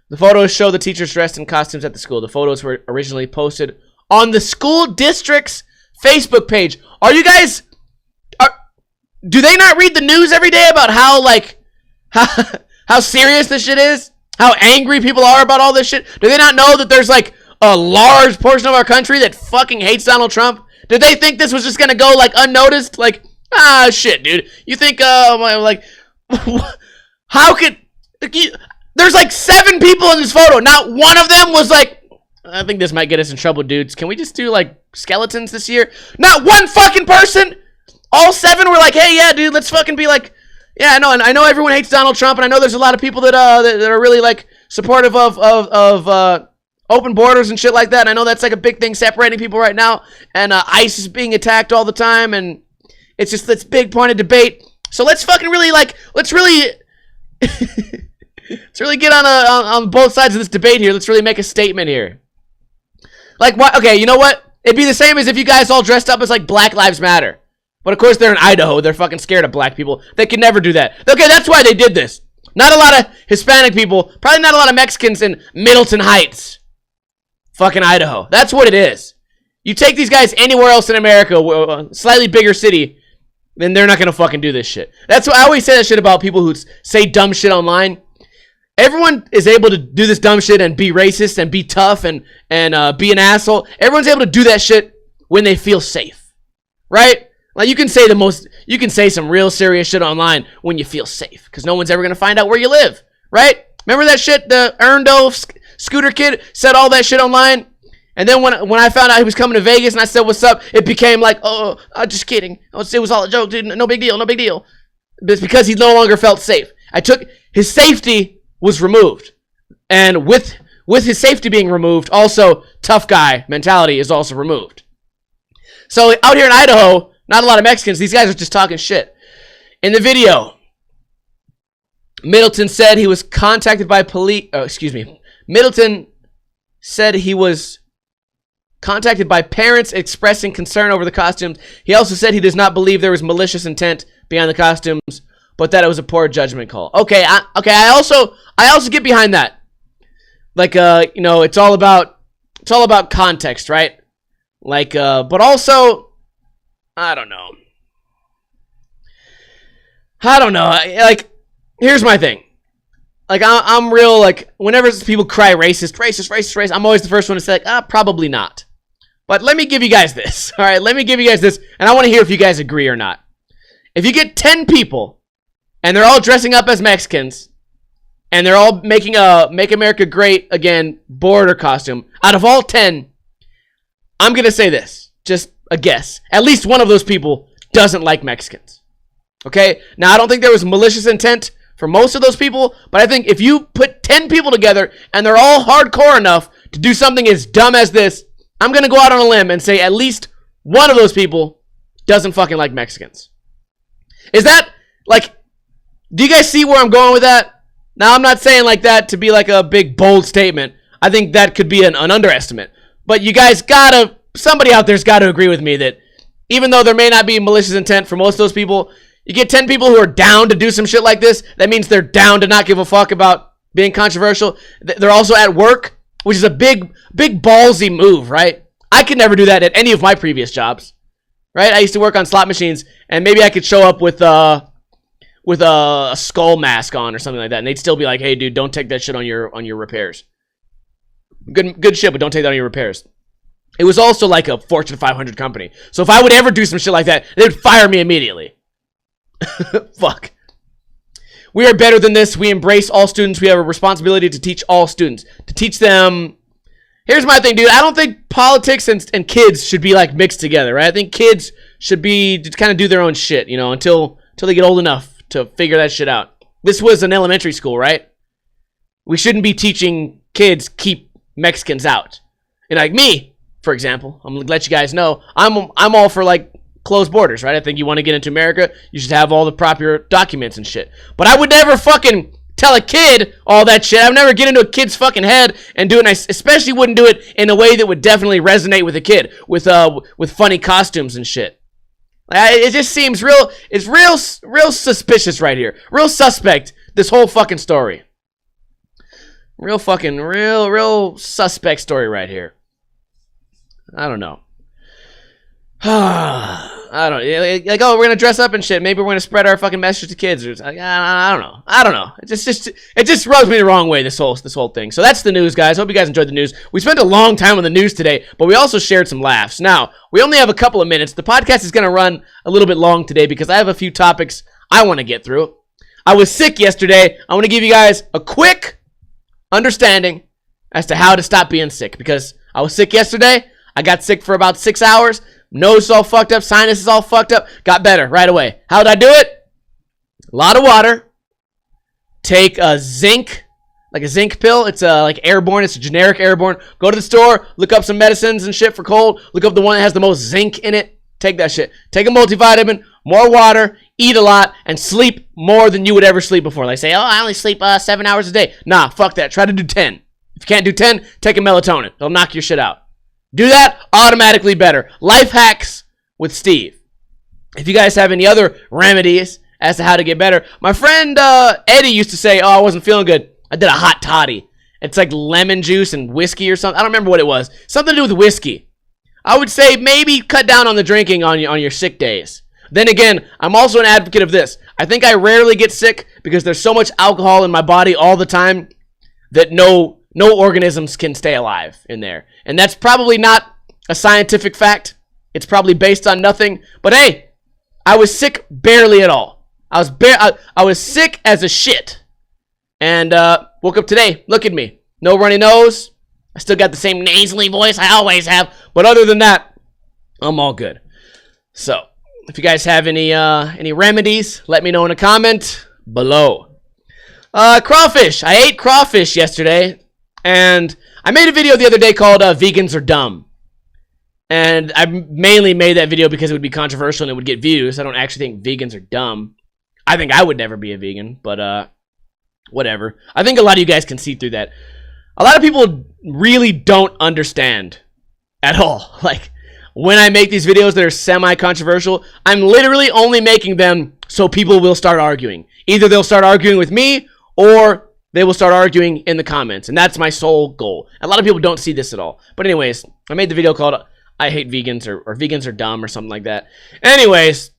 The photos show the teachers dressed in costumes at the school. The photos were originally posted on the school district's Facebook page. Are you guys... do they not read the news every day about how, like... how serious this shit is? How angry people are about all this shit? Do they not know that there's, like, a large portion of our country that fucking hates Donald Trump? Did they think this was just gonna go, like, unnoticed? Like, shit, dude. You think, like... how could... There's, like, 7 people in this photo. Not one of them was, like... I think this might get us in trouble, dudes. Can we just do, like, skeletons this year? Not one fucking person! All 7 were like, hey, yeah, dude, let's fucking be like... Yeah, I know, and I know everyone hates Donald Trump, and I know there's a lot of people that are really, like, supportive of open borders and shit like that, and I know that's, like, a big thing separating people right now, and ICE is being attacked all the time, and it's just this big point of debate. So let's fucking really, like, let's really... let's really get on both sides of this debate here. Let's really make a statement here. Like, what? Okay, you know what? It'd be the same as if you guys all dressed up as, like, Black Lives Matter. But of course, they're in Idaho. They're fucking scared of black people. They could never do that. Okay, that's why they did this. Not a lot of Hispanic people. Probably not a lot of Mexicans in Middleton Heights. Fucking Idaho. That's what it is. You take these guys anywhere else in America, a slightly bigger city, then they're not going to fucking do this shit. That's why I always say that shit about people who say dumb shit online. Everyone is able to do this dumb shit and be racist and be tough and be an asshole. Everyone's able to do that shit when they feel safe. Right? Like you can say some real serious shit online when you feel safe. Because no one's ever going to find out where you live. Right? Remember that shit? The Erndo scooter kid said all that shit online? And then when I found out he was coming to Vegas and I said, what's up? It became like, oh, just kidding. It was all a joke, dude. No big deal, no big deal. It's because he no longer felt safe. His safety was removed. And with his safety being removed, also tough guy mentality is also removed. So out here in Idaho, not a lot of Mexicans. These guys are just talking shit. In the video, Middleton said he was contacted by police. Middleton said he was contacted by parents expressing concern over the costumes. He also said he does not believe there was malicious intent behind the costumes, but that it was a poor judgment call. Okay, I also get behind that. Like, it's all about context, right? Like, but also, I don't know. Like, here's my thing. Like, I'm real, like, whenever people cry racist, I'm always the first one to say, like, probably not. But let me give you guys this, all right? Let me give you guys this, and I want to hear if you guys agree or not. If you get 10 people, and they're all dressing up as Mexicans, and they're all making a Make America Great Again border costume, out of all 10, I'm going to say this, just a guess. At least one of those people doesn't like Mexicans, okay? Now, I don't think there was malicious intent for most of those people, but I think if you put 10 people together, and they're all hardcore enough to do something as dumb as this, I'm going to go out on a limb and say at least one of those people doesn't fucking like Mexicans. Is that, like, do you guys see where I'm going with that? Now, I'm not saying like that to be like a big, bold statement. I think that could be an underestimate. But you guys somebody out there's got to agree with me that even though there may not be malicious intent for most of those people, you get 10 people who are down to do some shit like this, that means they're down to not give a fuck about being controversial. They're also at work, which is a big ballsy move, right? I could never do that at any of my previous jobs, right? I used to work on slot machines, and maybe I could show up with a skull mask on or something like that, and they'd still be like, hey, dude, don't take that shit on your repairs. Good shit, but don't take that on your repairs. It was also like a Fortune 500 company. So if I would ever do some shit like that, they would fire me immediately. Fuck. We are better than this. We embrace all students. We have a responsibility to teach all students. To teach them. Here's my thing, dude. I don't think politics and kids should be like mixed together, right? I think kids should be just kind of do their own shit, until they get old enough to figure that shit out. This was an elementary school, right? We shouldn't be teaching kids keep Mexicans out. And like me, for example, I'm gonna let you guys know, I'm all for like closed borders, right? I think you want to get into America, you should have all the proper documents and shit. But I would never fucking tell a kid all that shit. I would never get into a kid's fucking head and do it. And I especially wouldn't do it in a way that would definitely resonate with a kid with funny costumes and shit. It just seems it's real suspicious right here. Real suspect, this whole fucking story. Real suspect story right here. I don't know. I don't know. Like, oh, we're gonna dress up and shit. Maybe we're gonna spread our fucking message to kids. Or like, I don't know. It just rubs me the wrong way. This whole thing. So that's the news, guys. Hope you guys enjoyed the news. We spent a long time on the news today, but we also shared some laughs. Now we only have a couple of minutes. The podcast is gonna run a little bit long today because I have a few topics I want to get through. I was sick yesterday. I want to give you guys a quick understanding as to how to stop being sick because I was sick yesterday. I got sick for about 6 hours. Nose is all fucked up. Sinus is all fucked up. Got better right away. How did I do it? A lot of water. Take a zinc pill. It's like airborne. It's a generic airborne. Go to the store. Look up some medicines and shit for cold. Look up the one that has the most zinc in it. Take that shit. Take a multivitamin. More water. Eat a lot. And sleep more than you would ever sleep before. They say, oh, I only sleep 7 hours a day. Nah, fuck that. Try to do 10. If you can't do 10, take a melatonin. It'll knock your shit out. Do that, automatically better. Life hacks with Steve. If you guys have any other remedies as to how to get better, my friend Eddie used to say, oh, I wasn't feeling good. I did a hot toddy. It's like lemon juice and whiskey or something. I don't remember what it was. Something to do with whiskey. I would say maybe cut down on the drinking on your sick days. Then again, I'm also an advocate of this. I think I rarely get sick because there's so much alcohol in my body all the time that no organisms can stay alive in there. And that's probably not a scientific fact. It's probably based on nothing. But hey, I was sick barely at all. I was sick as a shit. And woke up today. Look at me. No runny nose. I still got the same nasally voice I always have. But other than that, I'm all good. So, if you guys have any remedies, let me know in a comment below. Crawfish. I ate crawfish yesterday. And I made a video the other day called Vegans Are Dumb. And I mainly made that video because it would be controversial and it would get views. I don't actually think vegans are dumb. I think I would never be a vegan, but whatever. I think a lot of you guys can see through that. A lot of people really don't understand at all. Like, when I make these videos that are semi-controversial, I'm literally only making them so people will start arguing. Either they'll start arguing with me, or they will start arguing in the comments. And that's my sole goal. A lot of people don't see this at all. But anyways, I made the video called I Hate Vegans, or Vegans Are Dumb, or something like that. Anyways,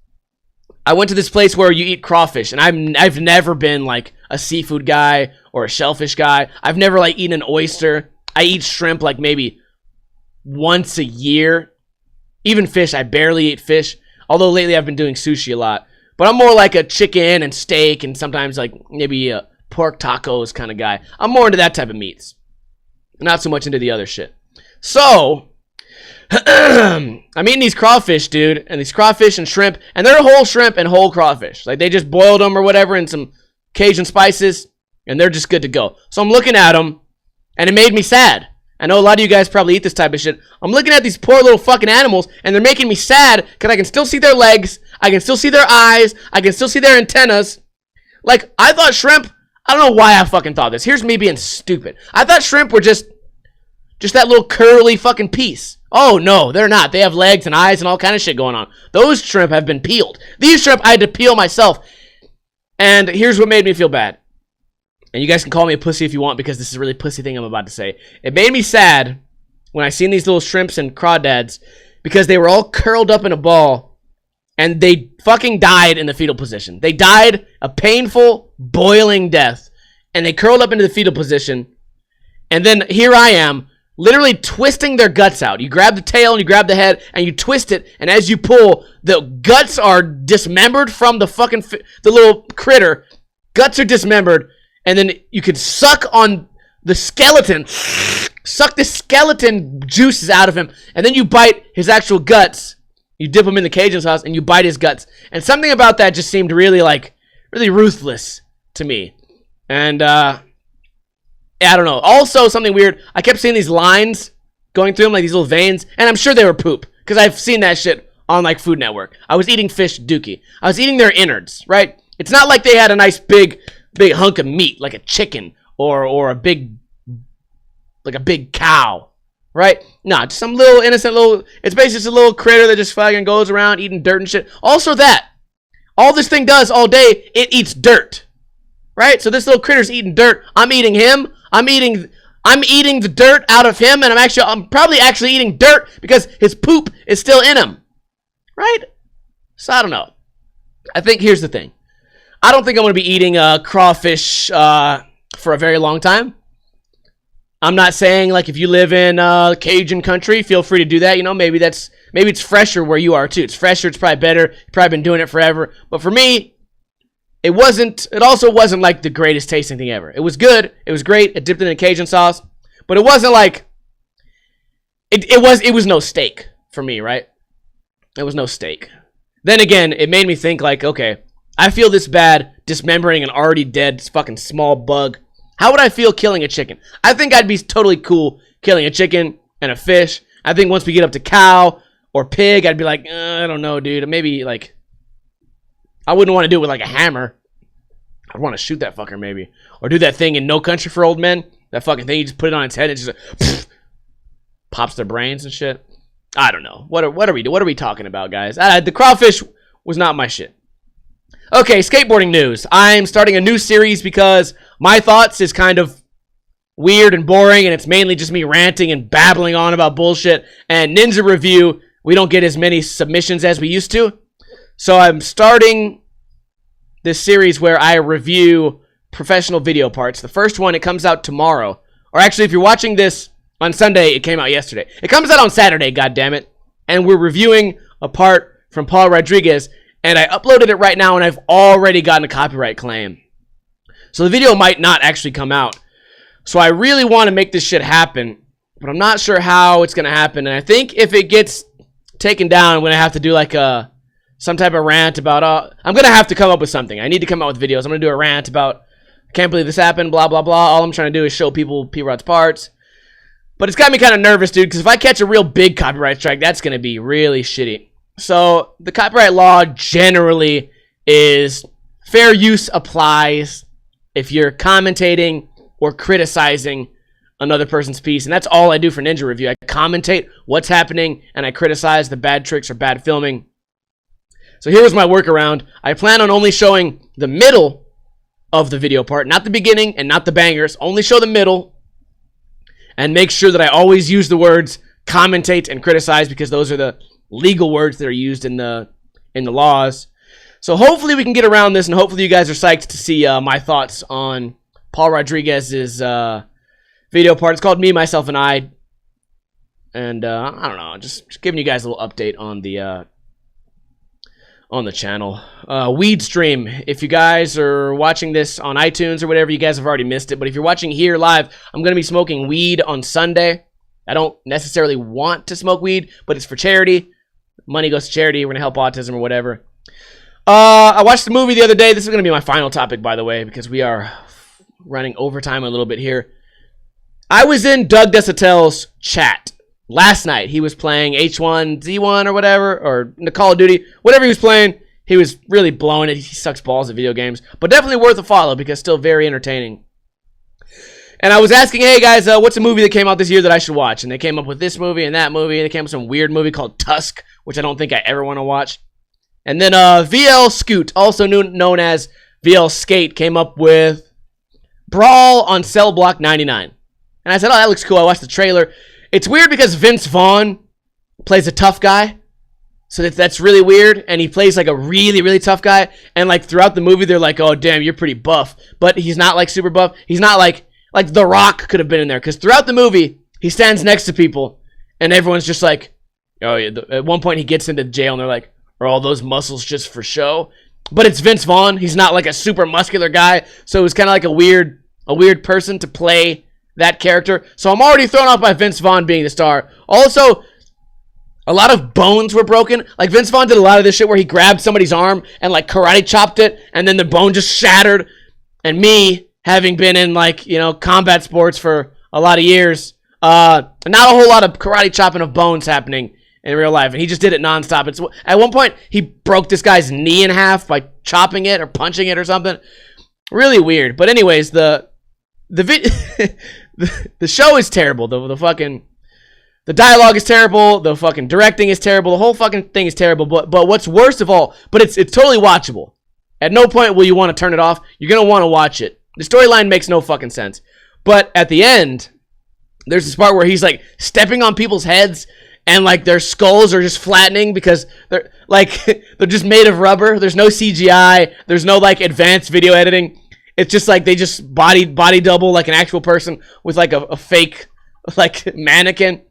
I went to this place where you eat crawfish, and I've never been like a seafood guy or a shellfish guy. I've never like eaten an oyster. I eat shrimp like maybe once a year. Even fish, I barely eat fish. Although lately I've been doing sushi a lot. But I'm more like a chicken and steak and sometimes like maybe a pork tacos kind of guy. I'm more into that type of meats. Not so much into the other shit. So, I'm eating these crawfish, dude. And these crawfish and shrimp. And they're whole shrimp and whole crawfish. Like they just boiled them or whatever in some Cajun spices. And they're just good to go. So I'm looking at them. And it made me sad. I know a lot of you guys probably eat this type of shit. I'm looking at these poor little fucking animals, and they're making me sad because I can still see their legs, I can still see their eyes, I can still see their antennas. Like, I thought shrimp, I don't know why I fucking thought this. Here's me being stupid. I thought shrimp were just that little curly fucking piece. Oh, no, they're not. They have legs and eyes and all kind of shit going on. Those shrimp have been peeled. These shrimp I had to peel myself. And here's what made me feel bad. And you guys can call me a pussy if you want because this is a really pussy thing I'm about to say. It made me sad when I seen these little shrimps and crawdads because they were all curled up in a ball and they fucking died in the fetal position. They died a painful, boiling death and they curled up into the fetal position. And then here I am literally twisting their guts out. You grab the tail and you grab the head and you twist it. And as you pull, the guts are dismembered from the fucking, the little critter. Guts are dismembered. And then you could suck on the skeleton, suck the skeleton juices out of him, and then you bite his actual guts. You dip them in the Cajun sauce, and you bite his guts. And something about that just seemed really ruthless to me. And, I don't know. Also, something weird, I kept seeing these lines going through them, like these little veins, and I'm sure they were poop, because I've seen that shit on, like, Food Network. I was eating fish dookie. I was eating their innards, right? It's not like they had a nice big hunk of meat like a chicken or a big cow, right? Nah, just some little innocent little, it's basically just a little critter that just fucking goes around eating dirt and shit. Also that, all this thing does all day, it eats dirt, right? So this little critter's eating dirt. I'm eating him. I'm eating the dirt out of him, and I'm probably actually eating dirt because his poop is still in him, right? So I don't know. I think here's the thing. I don't think I'm going to be eating crawfish for a very long time. I'm not saying, like, if you live in Cajun country, feel free to do that. You know, maybe it's fresher where you are, too. It's fresher. It's probably better. You've probably been doing it forever. But for me, it also wasn't, like, the greatest tasting thing ever. It was good. It was great. It dipped in a Cajun sauce. But it wasn't, like, it was no steak for me, right? It was no steak. Then again, it made me think, like, okay, I feel this bad dismembering an already dead fucking small bug. How would I feel killing a chicken? I think I'd be totally cool killing a chicken and a fish. I think once we get up to cow or pig, I'd be like, I don't know, dude. Maybe, like, I wouldn't want to do it with, like, a hammer. I'd want to shoot that fucker, maybe. Or do that thing in No Country for Old Men. That fucking thing, you just put it on its head and it just like, pops their brains and shit. I don't know. What are we talking about, guys? The crawfish was not my shit. Okay, skateboarding news. I'm starting a new series because my thoughts is kind of weird and boring, and it's mainly just me ranting and babbling on about bullshit. And Ninja Review, we don't get as many submissions as we used to. So I'm starting this series where I review professional video parts. The first one, it comes out tomorrow. Or actually, if you're watching this on Sunday, it came out yesterday. It comes out on Saturday, goddammit. And we're reviewing a part from Paul Rodriguez. And I uploaded it right now, and I've already gotten a copyright claim. So the video might not actually come out. So I really want to make this shit happen, but I'm not sure how it's going to happen. And I think if it gets taken down, I'm going to have to do like some type of rant about... I'm going to have to come up with something. I need to come out with videos. I'm going to do a rant about, I can't believe this happened, blah, blah, blah. All I'm trying to do is show people P-Rod's parts. But it's got me kind of nervous, dude, because if I catch a real big copyright strike, that's going to be really shitty. So the copyright law generally is fair use applies if you're commentating or criticizing another person's piece. And that's all I do for Ninja Review. I commentate what's happening and I criticize the bad tricks or bad filming. So here was my workaround. I plan on only showing the middle of the video part, not the beginning and not the bangers. Only show the middle and make sure that I always use the words commentate and criticize because those are the legal words that are used in the laws. So hopefully we can get around this, and hopefully you guys are psyched to see my thoughts on Paul Rodriguez's video part. It's called Me, Myself, and I. And I don't know, just giving you guys a little update on the channel. Weed stream. If you guys are watching this on iTunes or whatever, you guys have already missed it. But if you're watching here live, I'm going to be smoking weed on Sunday. I don't necessarily want to smoke weed, but it's for charity. Money goes to charity. We're going to help autism or whatever. I watched the movie the other day. This is going to be my final topic, by the way, because we are running overtime a little bit here. I was in Doug Desautel's chat last night. He was playing H1Z1 or whatever, or the Call of Duty. Whatever he was playing, he was really blowing it. He sucks balls at video games, but definitely worth a follow because still very entertaining. And I was asking, hey guys, what's a movie that came out this year that I should watch? And they came up with this movie and that movie. And they came up with some weird movie called Tusk, which I don't think I ever want to watch. And then VL Scoot, also known as VL Skate, came up with Brawl on Cell Block 99. And I said, oh, that looks cool. I watched the trailer. It's weird because Vince Vaughn plays a tough guy. So that's really weird. And he plays like a really, really tough guy. And like throughout the movie, they're like, oh, damn, you're pretty buff. But he's not like super buff. He's not like The Rock could have been in there. Because throughout the movie, he stands next to people. And everyone's just like, oh, yeah. At one point, he gets into jail and they're like, are all those muscles just for show? But it's Vince Vaughn. He's not like a super muscular guy. So it was kind of like a weird person to play that character. So I'm already thrown off by Vince Vaughn being the star. Also, a lot of bones were broken. Like Vince Vaughn did a lot of this shit where he grabbed somebody's arm and like karate chopped it, and then the bone just shattered. And me, having been in like, you know, combat sports for a lot of years, not a whole lot of karate chopping of bones happening in real life. And he just did it nonstop. At one point, he broke this guy's knee in half by chopping it or punching it or something. Really weird. But anyways, the show is terrible. The dialogue is terrible. The fucking directing is terrible. The whole fucking thing is terrible. But what's worst of all, but it's totally watchable. At no point will you want to turn it off. You're going to want to watch it. The storyline makes no fucking sense. But at the end, there's this part where he's like stepping on people's heads and like their skulls are just flattening because they're like they're just made of rubber. There's no CGI. There's no like advanced video editing. It's just like they just body double like an actual person with like a fake like mannequin.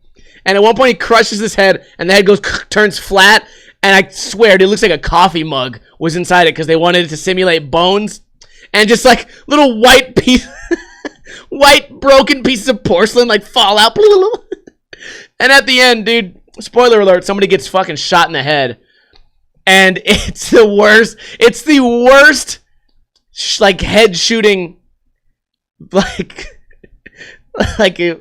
And at one point he crushes his head and the head turns flat. And I swear it looks like a coffee mug was inside it because they wanted it to simulate bones. And just like little white broken pieces of porcelain like fall out. And at the end, dude, spoiler alert, somebody gets fucking shot in the head. And it's the worst. It's the worst like head shooting like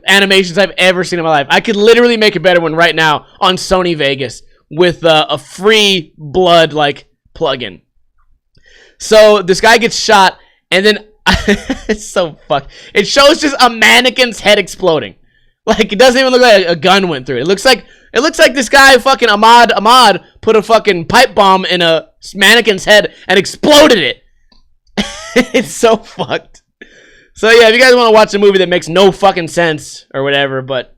animations I've ever seen in my life. I could literally make a better one right now on Sony Vegas with a free blood like plugin. So this guy gets shot and then it's so fucked. It shows just a mannequin's head exploding. Like it doesn't even look like a gun went through it. It looks like this guy fucking Ahmad put a fucking pipe bomb in a mannequin's head and exploded it. It's so fucked. So yeah, if you guys want to watch a movie that makes no fucking sense or whatever, but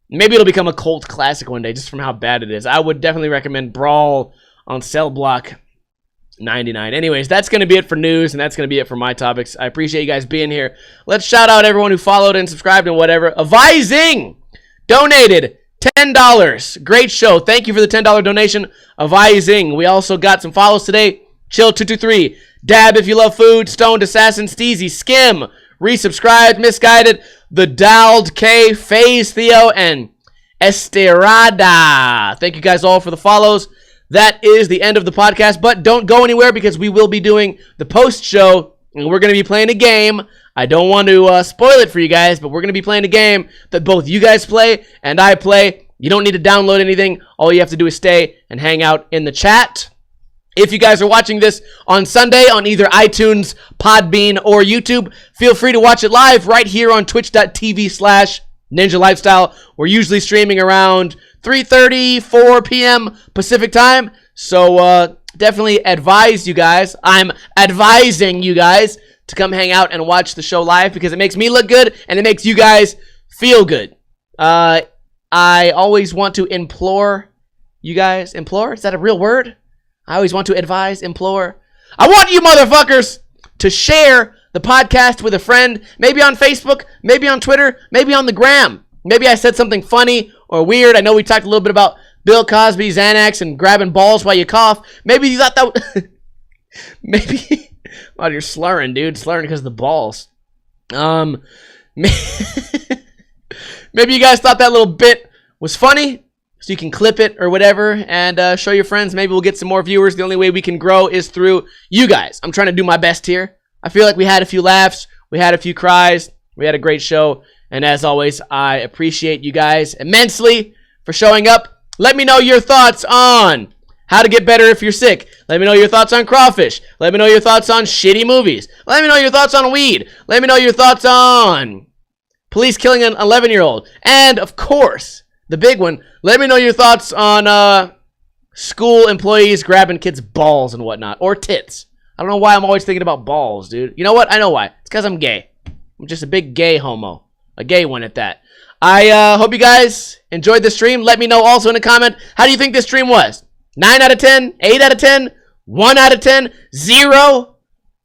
maybe it'll become a cult classic one day just from how bad it is, I would definitely recommend Brawl on Cell Block 99. Anyways, that's going to be it for news, and that's going to be it for my topics. I appreciate you guys being here. Let's shout out everyone who followed and subscribed and whatever. Avising donated $10. Great show. Thank you for the $10 donation, Avising. We also got some follows today. Chill223, Dab if you love food, Stoned Assassin, Steezy, Skim, resubscribed, Misguided, The Dald K, FaZe Theo, and Esterada. Thank you guys all for the follows. That is the end of the podcast, but don't go anywhere because we will be doing the post show, and we're going to be playing a game. I don't want to spoil it for you guys, but we're going to be playing a game that both you guys play and I play. You don't need to download anything. All you have to do is stay and hang out in the chat. If you guys are watching this on Sunday on either iTunes, Podbean, or YouTube, feel free to watch it live right here on twitch.tv/Ninja Lifestyle. We're usually streaming around 3:30, 4 p.m. Pacific time. So definitely advise you guys. I'm advising you guys to come hang out and watch the show live because it makes me look good and it makes you guys feel good. I always want to implore you guys. Implore? Is that a real word? I always want to advise, implore. I want you motherfuckers to share the podcast with a friend, maybe on Facebook, maybe on Twitter, maybe on the gram. Maybe I said something funny or weird. I know we talked a little bit about Bill Cosby, Xanax, and grabbing balls while you cough. Maybe you thought that... maybe... Oh, you're slurring, dude. Slurring because of the balls. Maybe you guys thought that little bit was funny, so you can clip it or whatever and show your friends. Maybe we'll get some more viewers. The only way we can grow is through you guys. I'm trying to do my best here. I feel like we had a few laughs. We had a few cries. We had a great show. And as always, I appreciate you guys immensely for showing up. Let me know your thoughts on how to get better if you're sick. Let me know your thoughts on Crawfish. Let me know your thoughts on shitty movies. Let me know your thoughts on weed. Let me know your thoughts on police killing an 11-year-old. And, of course, the big one, let me know your thoughts on school employees grabbing kids' balls and whatnot. Or tits. I don't know why I'm always thinking about balls, dude. You know what? I know why. It's because I'm gay. I'm just a big gay homo. A gay one at that. I hope you guys enjoyed the stream. Let me know also in a comment, how do you think this stream was? 9 out of 10? 8 out of 10? 1 out of 10? 0?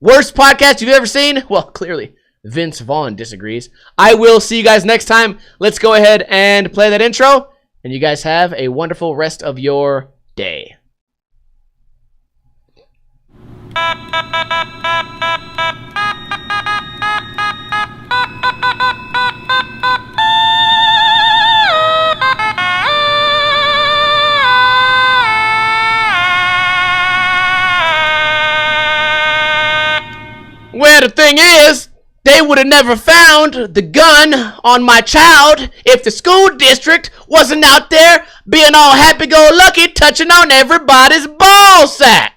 Worst podcast you've ever seen? Well, clearly, Vince Vaughn disagrees. I will see you guys next time. Let's go ahead and play that intro. And you guys have a wonderful rest of your day. Well, the thing is, they would have never found the gun on my child if the school district wasn't out there being all happy-go-lucky touching on everybody's ball sack.